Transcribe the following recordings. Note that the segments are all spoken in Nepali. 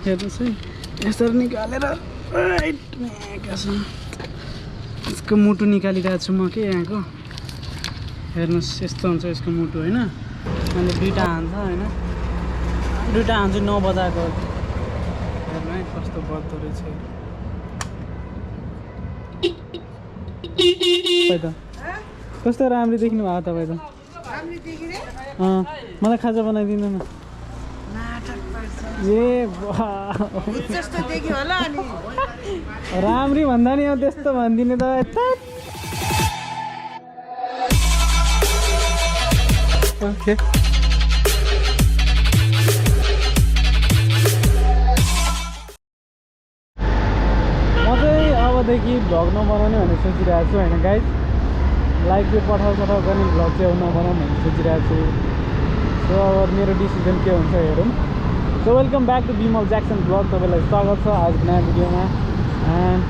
हेर्नुहोस् है यसरी निकालेर यसको मुटु निकालिरहेको छु म के यहाँको हेर्नुहोस् यस्तो हुन्छ यसको मुटु होइन अनि दुईवटा हान्छ होइन दुईवटा हान्छु नबजाएको हेर्नु है कस्तो बज्दो रहेछ त कस्तो राम्ररी देख्नु भएको तपाईँ त मलाई खाजा बनाइदिनु न ए राम्री भन्दा नि त्यस्तो भनिदिने त ओके अबदेखि भ्लग नबनाउने भनेर सोचिरहेको छु होइन गाइज लाइक यो पठाउ गर्ने भ्लग चाहिँ नबनाउँ भनेर सोचिरहेको छु सो अब मेरो डिसिजन के हुन्छ हेरौँ so welcome back to Bimal Jackson vlog तपाईँलाई स्वागत छ आज नयाँ भिडियोमा एन्ड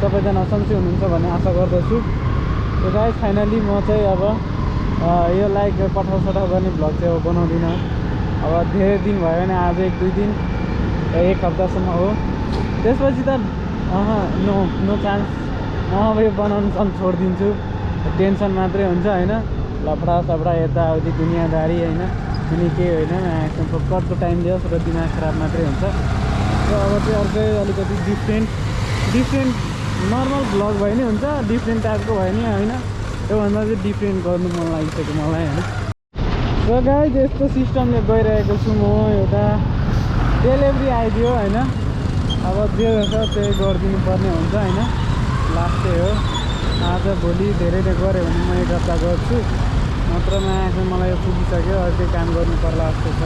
सबैजना सन्चै हुनुहुन्छ भन्ने आशा गर्दछु सो गाइज फाइनली म चाहिँ अब यो लाइक पठाउ गर्ने भ्लग चाहिँ अब बनाउँदिनँ अब धेरै दिन भयो भने आज 1-2 दिन 1 हप्तासम्म हो त्यसपछि त नो चान्स अब यो बनाउनु पनि छोडिदिन्छु टेन्सन मात्रै हुन्छ होइन लफडा सफडा यताउति दुनियाँदारी होइन अनि केही होइन एकदम कत्रो टाइम दियोस् र दिमाग खराब मात्रै हुन्छ र अब चाहिँ अर्कै अलिकति डिफ्रेन्ट नर्मल भ्लग भयो नि हुन्छ डिफ्रेन्ट टाइपको भयो नि होइन त्योभन्दा चाहिँ डिफ्रेन्ट गर्नु मन लागिसक्यो मलाई होइन र गाइज यस्तो सिस्टमले गइरहेको छु म एउटा डेलिभरी आइदियो होइन अब जे छ त्यही गरिदिनु पर्ने हुन्छ होइन लास्ट चाहिँ हो आज भोलि धेरै गऱ्यो भने म 1 हप्ता गर्छु नत्रमा चाहिँ मलाई यो पुगिसक्यो अर्कै काम गर्नु पर्ला जस्तो छ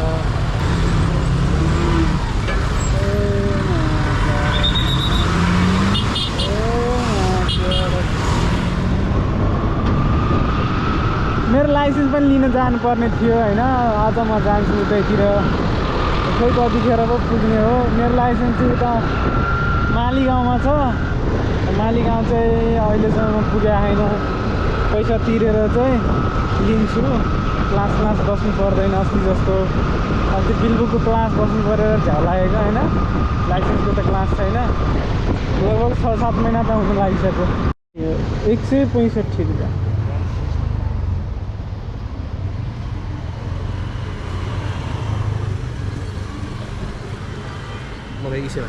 मेरो लाइसेन्स पनि लिन जानुपर्ने थियो होइन आज म जान्छु उतैतिर खै कतिखेर पो पुग्ने हो मेरो लाइसेन्स चाहिँ उता मालीगाउँमा छ मालीगाउँ चाहिँ अहिलेसम्म पुगेको छैन पैसा तिरेर चाहिँ लिन्छु क्लास बस्नु पर्दैन अस्ति जस्तो अस्ति बिलबुकको क्लास बस्नु परेर झ्याउ लागेको होइन लाइसेन्सको त क्लास छैन लगभग 6-7 महिना त हुनु लागिसक्यो 165 रुपियाँ मलाई इसे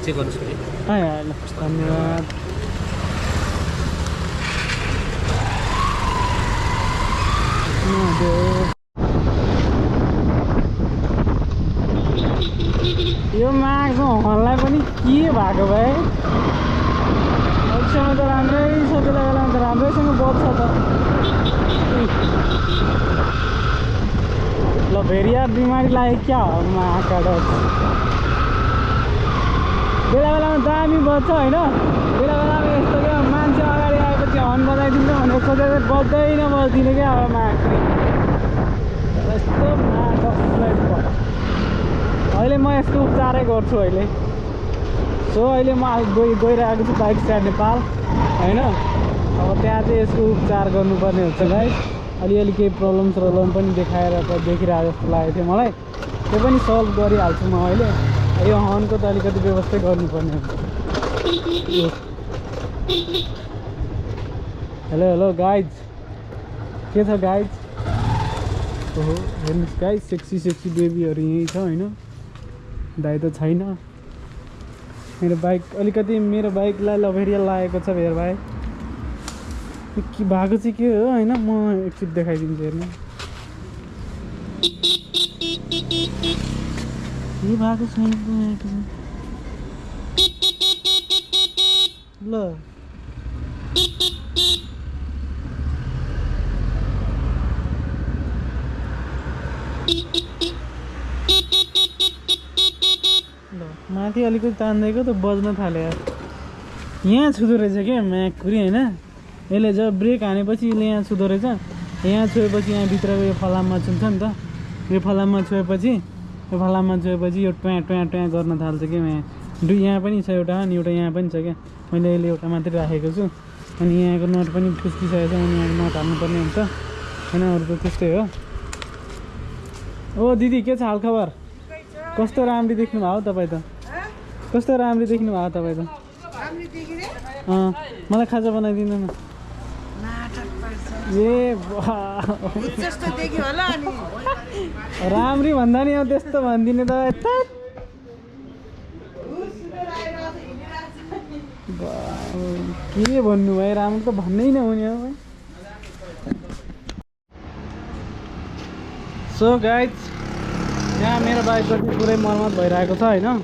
चेक गर्नुहोस् कि धन्यवाद यो मागको हललाई पनि के भएको भए अहिलेसम्म त राम्रै छ बेला बेलामा त राम्रैसँग बज्छ त ल भेरिया बिमारी लाग्यो क्या हो माका बेला बेलामा दामी बज्छ होइन बेला बेलामा यस्तो क्या मान्छे अगाडि आएपछि हर्न बजाइदिन्छ भनेर सोचेर बज्दिनँ क्या अब माग्ने यस्तो अहिले म यसको उपचारै गर्छु अहिले सो अहिले म गइरहेको छु बाइक स्ट्यान्ड नेपाल होइन अब त्यहाँ चाहिँ यसको उपचार गर्नुपर्ने हुन्छ गाइस अलिअलि केही प्रब्लम पनि देखिरहेको जस्तो लागेको थियो मलाई त्यो पनि सल्भ गरिहाल्छु म अहिले यो हर्नको त अलिकति व्यवस्था गर्नुपर्ने हुन्छ हेलो गाइज के छ गाइज ओहो हेर्नुहोस् गाइज सेक्सी बेबीहरू यहीँ छ होइन दाइ त छैन मेरो बाइकलाई लभेरिया लागेको छ भेर भाइ के भएको चाहिँ के हो होइन म एकचोटि देखाइदिन्छु हेर्नु के भएको छैन ल माथि अलिकति तान्दिएको त बज्न थाल्यो यहाँ छुँदो रहेछ क्या म्याकुरी होइन यसले जब ब्रेक हानेपछि यसले यहाँ छुँदो रहेछ यहाँ छोएपछि यहाँ भित्रको यो फलाममा छुन्छ नि त यो फलाममा छोएपछि यो टुवा गर्न थाल्छ कि यहाँ पनि छ एउटा अनि एउटा यहाँ पनि छ क्या मैले अहिले एउटा मात्रै राखेको छु अनि यहाँको नट पनि फुस्किसकेको छ अनि यहाँको नट हाल्नुपर्ने हुन्छ होइन अरू त त्यस्तै हो ओ दिदी के छ हालखबर कस्तो राम्ररी देख्नु भयो तपाईँ त कस्तो राम्ररी देख्नु भयो तपाईँ त मलाई खाजा बनाइदिनु न ए राम्री भन्दा नि अब त्यस्तो भनिदिने त के भन्नु भयो राम्रो त भन्नै नहुने हो सो गाइज यहाँ मेरो बाइकको चाहिँ पुरै मर्मत भइरहेको छ होइन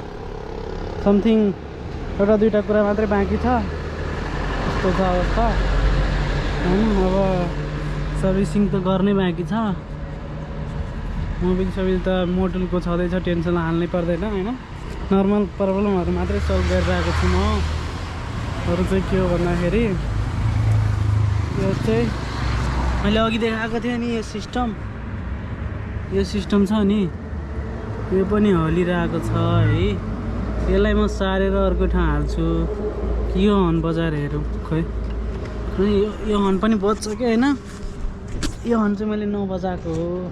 समथिङ एउटा दुईवटा कुरा मात्रै बाँकी छ यस्तो छ अवस्था होइन अब सर्भिसिङ त गर्नै बाँकी छ मोबिल सोबिल त मोटुलको छँदैछ टेन्सन हाल्नै पर्दैन होइन नर्मल प्रब्लमहरू मात्रै सल्भ गरिरहेको छु म अरू चाहिँ के हो भन्दाखेरि यो चाहिँ मैले अघि देखाएको थिएँ नि यो सिस्टम छ नि यो पनि हलिरहेको छ है यसलाई म सारेर अर्को ठाउँ हाल्छु कि यो हर्न बजाएर हेरौँ खोइ यो हर्न पनि बज्छ क्या होइन यो हर्न चाहिँ मैले नबजाएको हो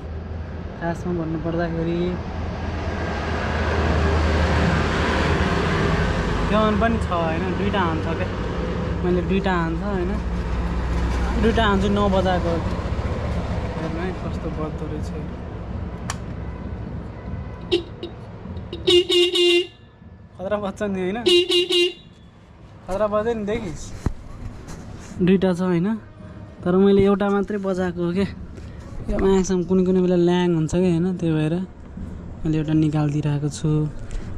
खासमा भन्नुपर्दाखेरि यो हर्न पनि छ होइन दुईवटा हर्न छ क्या मैले दुईवटा हर्न छ होइन दुईवटा हर्न चाहिँ नबजाएको हेर्नु है कस्तो बज्दो रहेछ खतरा बज्छ नि होइन खतरा बज्यो नि देखिस् दुईवटा छ होइन तर मैले एउटा मात्रै बजाएको हो क्या यो म्याक्सिमम् कुनै कुनै बेला ल्याङ हुन्छ क्या होइन त्यही भएर मैले एउटा निकालिदिइरहेको छु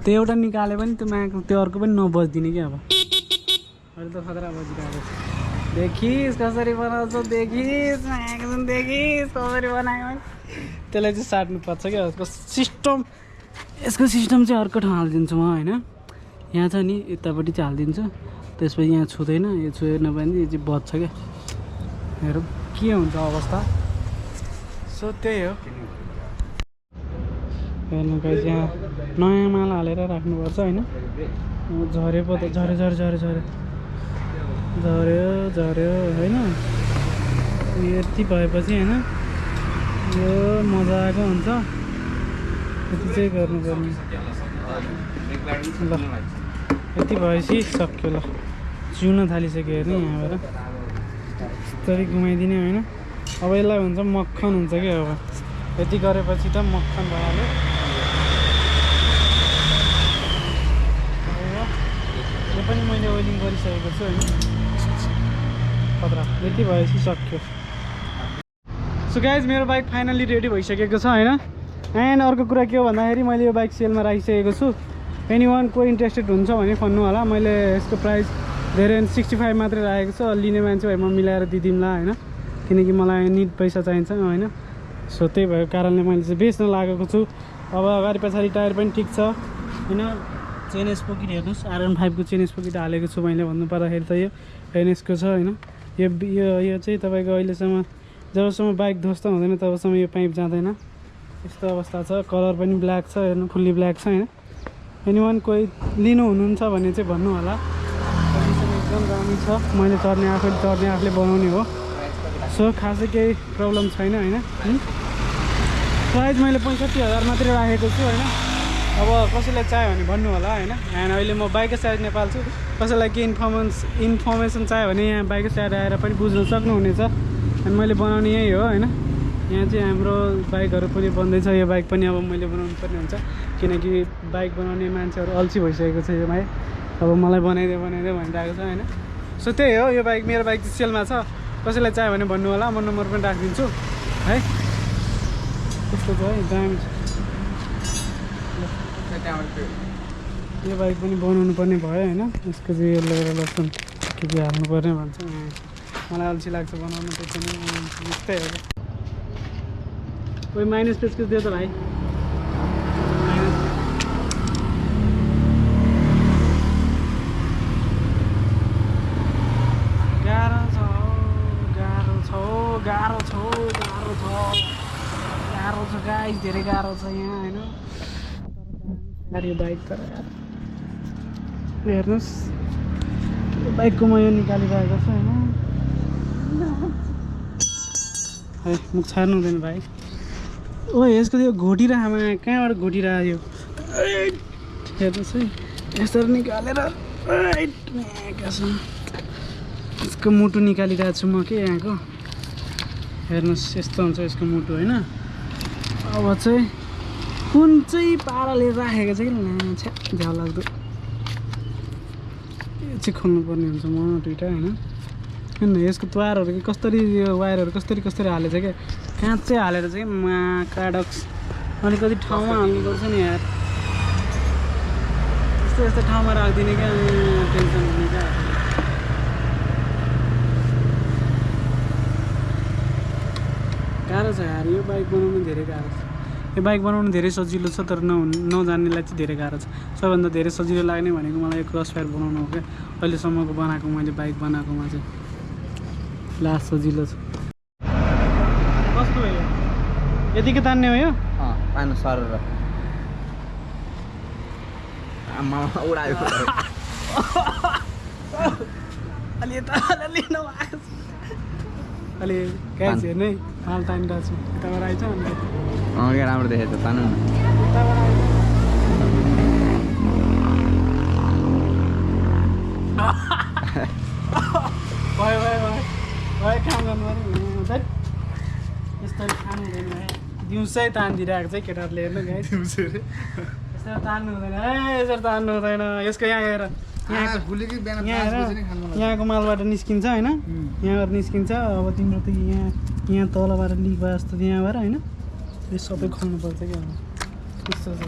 त्यो एउटा निकाले पनि त्यो अर्को पनि नबजिदिने क्या अब अहिले त खतरा बजिरहेको छ देखिस् कसरी बनाउँछ देखिस् म्याक्सिमम् देखिस् कसरी बनायो भने त्यसलाई चाहिँ साट्नुपर्छ क्या यसको सिस्टम चाहिँ अर्को ठाउँ हालिदिन्छु म होइन यहाँ छ नि यतापट्टि चाहिँ हालिदिन्छु त्यसपछि यहाँ छुँदैन यो छुएन भने यो चाहिँ बज्छ क्या हेरौँ के हुन्छ अवस्था सो त्यही हो हेर्नु गाइस यहाँ नयाँ माल हालेर राख्नुपर्छ होइन झऱ्यो पो त झऱ्यो होइन यति भएपछि होइन यो मजाको हुन्छ यति चाहिँ गर्नुपर्ने ल यति भएपछि सक्यो ल जिउन थालिसक्यो हेर्नु यहाँबाट यस्तरी घुमाइदिने होइन अब यसलाई हुन्छ मक्खन हुन्छ क्या अब यति गरेपछि त मक्खन भइहाल्यो यो पनि मैले ओइलिङ गरिसकेको छु होइन खतरा यति भएपछि सक्यो सो गाइज मेरो बाइक फाइनल्ली रेडी भइसकेको छ होइन एन्ड अर्को कुरा के हो भन्दाखेरि मैले यो बाइक सेलमा राखिसकेको छु एनी वान को इन्ट्रेस्टेड हुन्छ भने भन्नु होला मैले यसको प्राइस धेरै 65 मात्रै राखेको छु लिने मान्छे भए म मिलाएर दिदिउँला होइन किनकि मलाई निड पैसा चाहिन्छ होइन सो त्यही भएको कारणले मैले चाहिँ बेच्न लागेको छु अब अगाडि पछाडि टायर पनि ठिक छ होइन चेन स्पोकेट हेर्नुहोस् R15 को चेन स्पोकेट हालेको छु मैले भन्नुपर्दाखेरि त यो एनएसको छ होइन यो चाहिँ तपाईँको अहिलेसम्म जबसम्म बाइक ध्वस्त हुँदैन तबसम्म यो पाइप जाँदैन यस्तो अवस्था छ कलर पनि ब्ल्याक छ हेर्नु फुल्ली ब्ल्याक छ होइन एनी वान कोही लिनु हुनुहुन्छ भने चाहिँ भन्नु होला कन्डिसन एकदम दामी छ मैले चढ्ने आफूले बनाउने हो सो खासै केही प्रब्लम छैन होइन प्राइस मैले 65,000 मात्रै राखेको छु होइन अब कसैलाई चाहियो भने भन्नु होला होइन एन्ड अहिले म बाइक साइड नेपाल छु कसैलाई केही इन्फर्मेसन चाहियो भने यहाँ बाइक साइड आएर पनि बुझ्न सक्नुहुनेछ अनि मैले बनाउने यही हो होइन यहाँ चाहिँ हाम्रो बाइकहरू पनि बन्दैछ यो बाइक पनि अब मैले बनाउनु पर्ने हुन्छ किनकि बाइक बनाउने मान्छेहरू अल्छी भइसकेको छ यो बाइक अब मलाई बनाइदियो भनिरहेको छ होइन सो त्यही हो यो बाइक मेरो बाइक चाहिँ सेलमा छ कसैलाई चाहियो भने भन्नु होला म नम्बर पनि राखिदिन्छु है त्यस्तो छ है दामी यो बाइक पनि बनाउनु पर्ने भयो होइन यसको चाहिँ यो लिएर लसन के हाल्नुपर्ने भन्छ मलाई अल्छी लाग्छ बनाउनु त्यस्तै हो कोही माइनस पेजको दियो त भाइ गाह्रो छ गाइस धेरै गाह्रो छ यहाँ होइन यो बाइक तर हेर्नुहोस् बाइकको म यो निकालिरहेको छु होइन है मुख छार्नु हुँदैन भाइ ओ यसको त्यो घोटिरहेमा कहाँबाट घोटिरह्यो हेर्नुहोस् है यसरी निकालेर यसको मुटु निकालिरहेको छु म के यहाँको हेर्नुहोस् यस्तो हुन्छ यसको मुटु होइन अब चाहिँ कुन चाहिँ पाराले राखेको छ कि छ्या झ्याउ लाग्दो यो चाहिँ खोल्नुपर्ने हुन्छ म दुइटा होइन किन यसको तारहरू कि कसरी यो वायरहरू कसरी हालेछ क्या काँचै हालेर चाहिँ काडक्स अलिकति ठाउँमा हाल्नुपर्छ नि यार यस्तो ठाउँमा राखिदिने क्या टेन्सन हुने क्या गाह्रो छ यार यो बाइक बनाउनु धेरै गाह्रो छ यो बाइक बनाउनु धेरै सजिलो छ तर नजान्नेलाई चाहिँ धेरै गाह्रो छ सबभन्दा धेरै सजिलो लाग्ने भनेको मलाई यो क्रस फायर बनाउनु हो क्या अहिलेसम्मको बनाएको मैले बाइक बनाएकोमा चाहिँ लास्ट सजिलो छ कस्तो हो यो यतिकै तान्ने हो यो पानी सरेर आमा उडायो अलि यता अलि नआएको छ अलि गाइस हेर्नु है माल तानिरहेको छु यताबाट आइज अनि क्या राम्रो देखेको छ तान्नु न यताबाट आइज भयो काम गर्नु पऱ्यो यस्तो खानु हुँदैन है दिउँसै तानिदिइरहेको चाहिँ केटाहरूले हेर्नु गाइस यसरी तान्नु हुँदैन है यसरी तान्नु हुँदैन यसको यहाँ गएर यहाँको मालबाट निस्किन्छ होइन यहाँबाट निस्किन्छ अब तिम्रो त यहाँ तलबाट लिक भयो जस्तो यहाँबाट होइन यो सबै खोल्नुपर्छ क्या त्यस्तो छ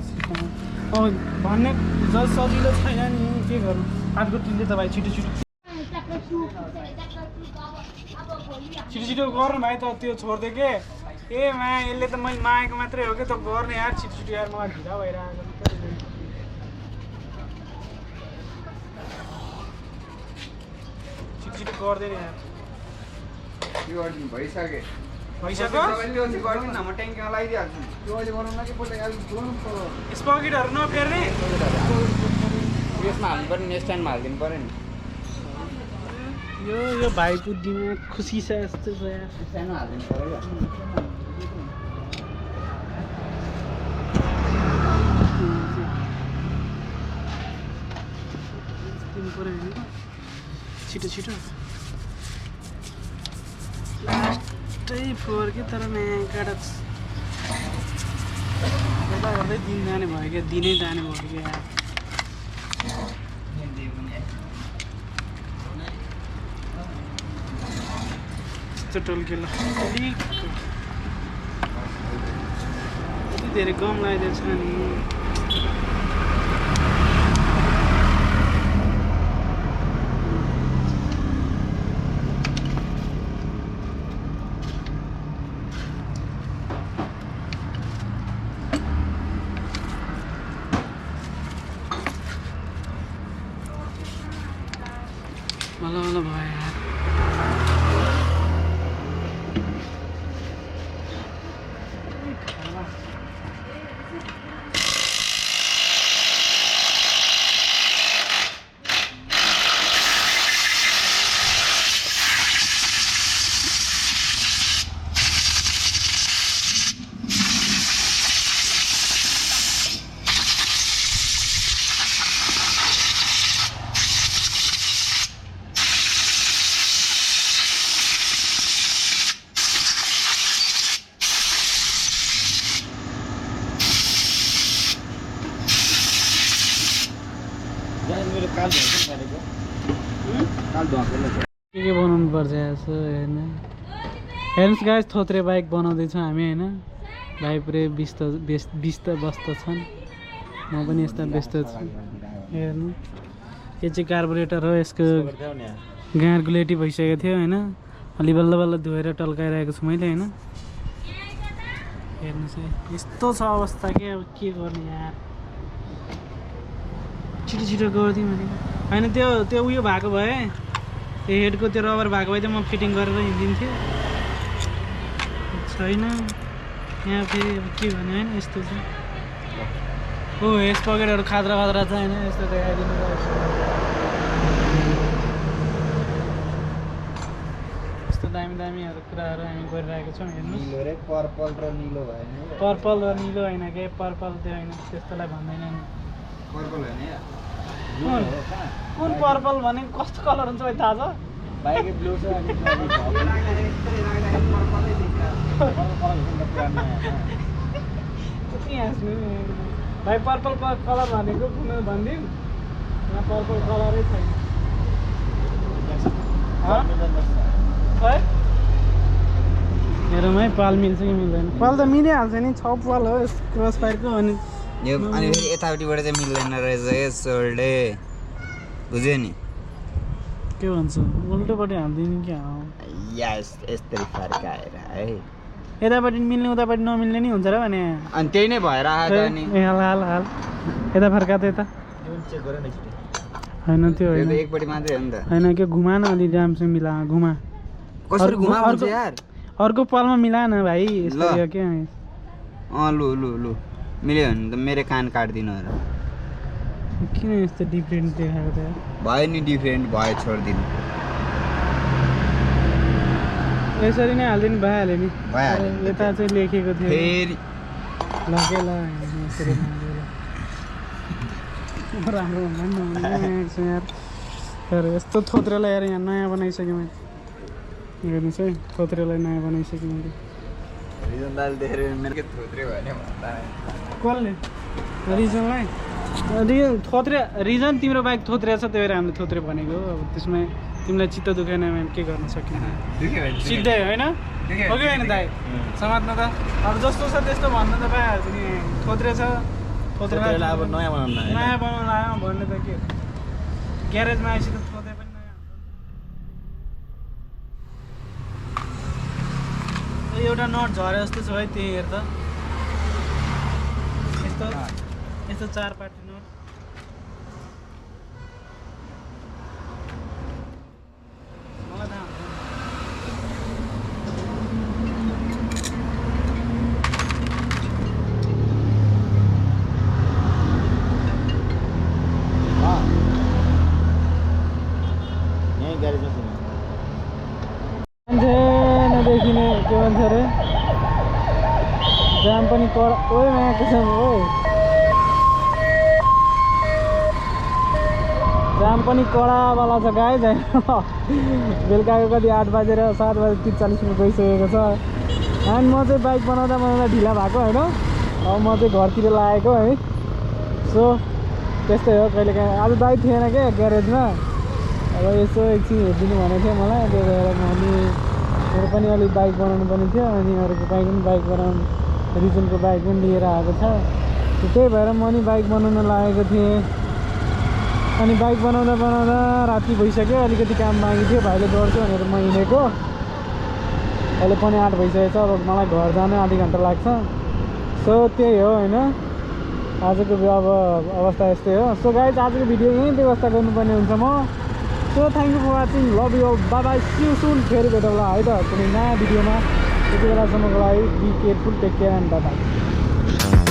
अब भन्ने जस सजिलो छैन नि के गर्नु हातको टिलले त भाइ छिटो गर्नु भाइ त त्यो छोडिदियो के ए माया यसले त मैले मागेको मात्रै हो कि त गर्ने यार छिटो यार मलाई ढिला भइरहेको छिटो गर्दैन यार स्पकेटहरू नफेर्ने यसमा हाल्नु पर्ने नेक्स्ट टाइममा हालिदिनु पऱ्यो नि यो भाइको दिमाग खुसी छ जस्तो छ यार सानो हालिदिनु पऱ्यो छिटो लास्टै फ्लोर के तर नयाँ काडक्स यता गर्दै दिन जाने भयो क्या दिनै जाने भयो क्या यार यस्तो टल्केला अलिक यति धेरै गम लगाइदिएछ नि मलाई भयो यार के बनाउनु पर्छ यसो हेर्नुहोस् गाइस थोत्रे बाइक बनाउँदैछौँ हामी होइन भाइ पुरै व्यस्त छन् म पनि यस्ता व्यस्त छु हेर्नु यो चाहिँ कार्बोरेटर हो यसको गाँडगुलेटी भइसकेको थियो होइन अलि बल्ल बल्ल धोएर टल्काइरहेको छु मैले होइन हेर्नुहोस् है यस्तो छ अवस्था के अब के गर्ने यार छिटो गरिदिउँ मैले होइन त्यो उयो भएको भए त्यो हेडको त्यो रबर भएको भए चाहिँ म फिटिङ गरेर हिँडिदिन्थेँ छैन यहाँ फेरि अब के भने होइन यस्तो छ ओ यस पकेटहरू खाद्रा छ होइन यस्तो देखाइदिनु दामीहरू कुराहरू हामी गरिरहेको छौँ हेर्नु निलो रे पर्पल र निलो भएन पर्पल र निलो होइन के पर्पल त्यो होइन त्यस्तोलाई भन्दैन नि पर्पल होइन कुन पर्पल भने कस्तो कलर हुन्छ भाइ थाहा छ बाइकै ब्लू छ अनि कति हाँस्नु भाइ पर्पल कलर भनेको कुन भनिदिउँ यहाँ पर्पल कलरै छैन है मेरोमै पाल मिल्छ कि मिल्दैन पाल त मिलिहाल्छ नि 6 पाल हो क्रस फायरको अनि यो अनि फेरि यतापट्टिबाट चाहिँ मिल्दैन रहेछ सोल्डे बुझ्यो नि के भन्छ उल्टोपट्टि हालिदिनु क्या हो यस यस्तरी फर्काएर है यतापट्टि मिल्ने उतापट्टि नमिल्ने नि हुन्छ र भने अनि त्यही नै भएर आएको त नि हाल हाल हाल यता फर्का त यता चेक गर न होइन त्यो त्यो होइन त एकपट्टि मात्रै हो नि त होइन के घुमा न अलि राम्रोसँग मिला घुमा कसरी घुमाउँछ यार अर्को पालमा मिला न भाइ यस्तो ल। यो के लु लु लु मिल्यो भने त मेरो कान काटिदिनु होला किन यस्तो डिफ्रेन्ट देखाएको त यार भयो नि डिफ्रेन्ट भयो छोडिदिनु यसरी नै हालिदिनु भइहाल्यो नि भइहाल्यो। यता चाहिँ लेखेको थियो फेरि ल के ल यसरी नहाल्नु ल। राम्रो भन्दा नि यार तर यस्तो थोत्रेलाई यार यहाँ नयाँ बनाइसकेँ मैले हेर्नुहोस् है थोत्रेलाई नयाँ बनाइसकेँ मैले रिजन दाल देखेर मेरो के थोत्रे भयो नि भन्दा कसले रिजनलाई थोत्रे रिजन तिम्रो बाइक थोत्रे छ त्यही भएर हामीले थोत्रे भनेको अब त्यसमा तिमीलाई चित्त दुखेन भने के गर्न सकिन्छ सिधै होइन हो कि होइन दाइ समात्न त अब जस्तो छ त्यस्तो भन्न त पाइहाल्छ नि थोत्रे छ थोत्रेलाई अब नयाँ बनाउनु होइन नयाँ बनाउनु आयो भन्ने त के ग्यारेजमा आएपछि त थोत्रे पनि नयाँ हुन्छ एउटा नट झरे जस्तो छ है त्यही हेर त यस्तो यस्तो 4 पार्टी नट मलाई थाहा हुन्छ यहीँ ग्यारेजमा छु मान्छे नदेखिने के भन्छ अरे जाम पनि कडा ओए यहाँ के छ ओए जाम पनि कडावाला छ गाई जाइन बेलुकाको कति 8 बजेर 7 बजे 43 मिनट गइसकेको छ अनि म चाहिँ बाइक बनाउँदा ढिला भएको होइन अब म चाहिँ घरतिर लागेको है सो त्यस्तै हो कहिलेकाहीँ आज दाइ थिएन क्या ग्यारेजमा अब यसो एकछिन हेरिदिनु भनेको थियो मलाई त्यही भएर अनि मेरो पनि अलिक बाइक बनाउनु पनि थियो अनि अरूको बाइक पनि बाइक बनाउनु रिजनको बाइक पनि लिएर आएको छ त्यही भएर म नि बाइक बनाउन लागेको थिएँ अनि बाइक बनाउँदा बनाउँदा राति भइसक्यो अलिकति काम बाँकी थियो भाइले दौड्छु भनेर म हिँडेको अहिले पनि 8 भइसकेको छ अब मलाई घर जानु आधी घन्टा लाग्छ सो त्यही हो होइन आजको अब अवस्था यस्तै हो सो गाइज आजको भिडियो यहीँ व्यवस्था गर्नुपर्ने हुन्छ म so thank you for watching love you bye bye see you soon फेरि भेटौँला है त कुनै नयाँ भिडियोमा त्यति बेलासम्मको लागि be careful take care and bye by